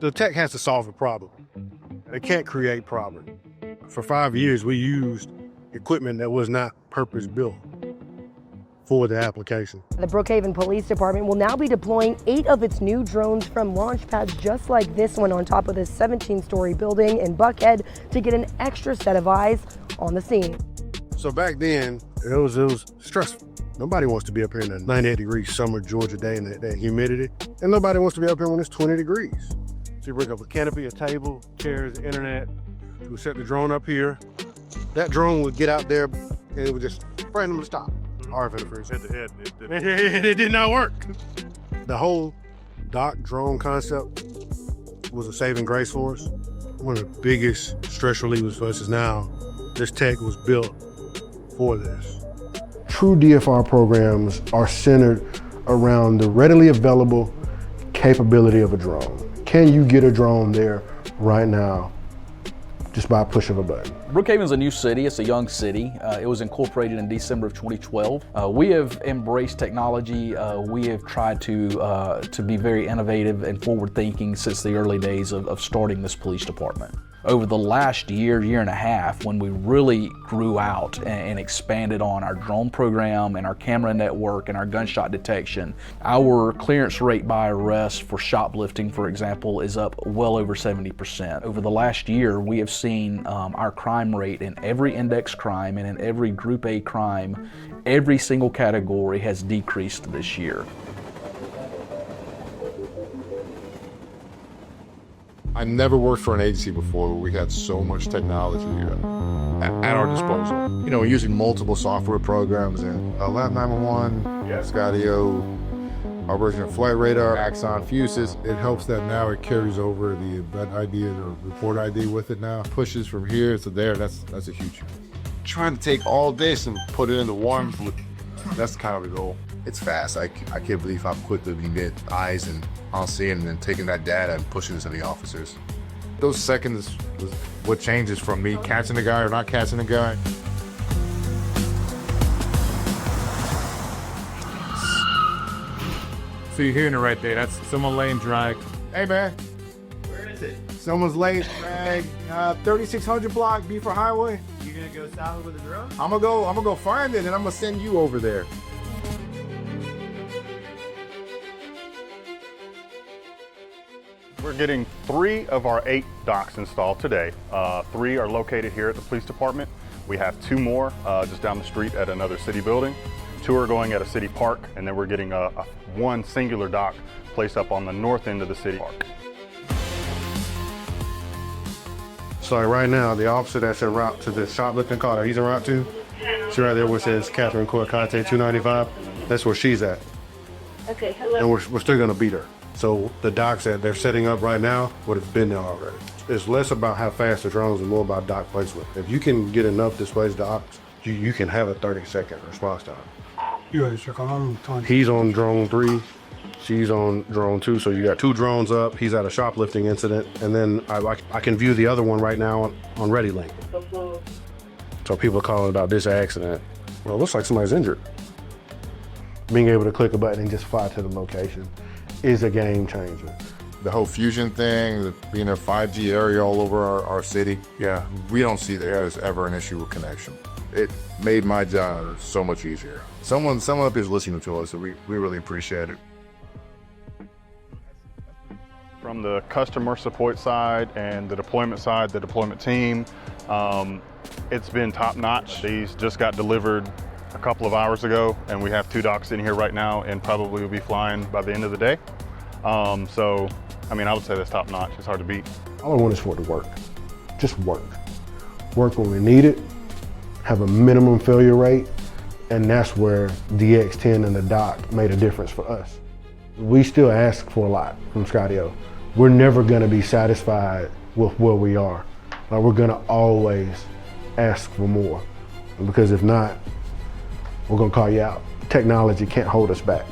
The tech has to solve a problem. It can't create problems. For 5 years, we used equipment that was not purpose-built for the application. The Brookhaven Police Department will now be deploying 8 of its new drones from launch pads just like this one on top of this 17-story building in Buckhead to get an extra set of eyes on the scene. So back then, it was stressful. Nobody wants to be up here in a 98-degree summer Georgia day and that humidity. And nobody wants to be up here when it's 20 degrees. So you bring up a canopy, a table, chairs, internet. We set the drone up here. That drone would get out there and it would just randomly stop. RF interference. Head to head. It did not work. The whole dock drone concept was a saving grace for us. One of the biggest stress relievers for us is now this tech was built for this. True DFR programs are centered around the readily available capability of a drone. Can you get a drone there right now just by a push of a button? Brookhaven is a new city. It's a young city. It was incorporated in December of 2012. We have embraced technology. We have tried to be very innovative and forward-thinking since the early days of starting this police department. Over the last year and a half, when we really grew out and expanded on our drone program and our camera network and our gunshot detection, our clearance rate by arrest for shoplifting, for example, is up well over 70%. Over the last year, we have seen our crime rate in every index crime and in every Group A crime, every single category has decreased this year. I never worked for an agency before where we had so much technology at our disposal. You know, we're using multiple software programs and Lab 911, Skydio, our version of Flight Radar, Axon, Fuses. It helps that now it carries over the event ID and the report ID with it now. Pushes from here to there, that's a huge. Trying to take all this and put it into one, that's kind of the goal. It's fast. I can't believe how quickly we can get eyes and on scene and then taking that data and pushing it to the officers. Those seconds was what changes from me catching the guy or not catching the guy. So you're hearing it right there. That's someone laying drag. Hey man. Where is it? Someone's laying drag, 3600 block, Beaver Highway. You gonna go south with a drone? I'm gonna go find it and I'm gonna send you over there. We're getting 3 of our 8 docks installed today. 3 are located here at the police department. We have 2 more just down the street at another city building. 2 are going at a city park, and then we're getting one singular dock placed up on the north end of the city park. So right now, the officer that's en route to the shoplifting call that he's en route to, see right there where it says Catherine Court Conte 295, that's where she's at. Okay, hello. And we're still gonna beat her. So the docks that they're setting up right now would have been there already. It's less about how fast the drones and more about dock placement. If you can get enough displaced docks, you can have a 30-second response time. He's on drone 3, she's on drone 2, so you got 2 drones up. He's at a shoplifting incident, and then I can view the other one right now on ReadyLink. So people are calling about this accident. Well, it looks like somebody's injured. Being able to click a button and just fly to the location is a game changer. The whole fusion thing, being a 5G area all over our city, yeah, we don't see there's ever an issue with connection. It made my job so much easier. Someone up here is listening to us, so we really appreciate it. From the customer support side and the deployment side, the deployment team, it's been top notch. These just got delivered a couple of hours ago, and we have 2 docks in here right now and probably will be flying by the end of the day. So, I mean, I would say that's top notch. It's hard to beat. All I want is for it to work. Just work. Work when we need it, have a minimum failure rate, and that's where DX10 and the dock made a difference for us. We still ask for a lot from Skydio. We're never gonna be satisfied with where we are. Like, we're gonna always ask for more, because if not, we're gonna call you out. Technology can't hold us back.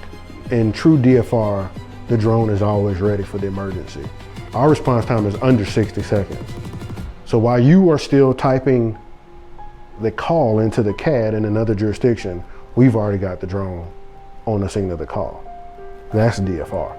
In true DFR, the drone is always ready for the emergency. Our response time is under 60 seconds. So while you are still typing the call into the CAD in another jurisdiction, we've already got the drone on the scene of the call. That's DFR.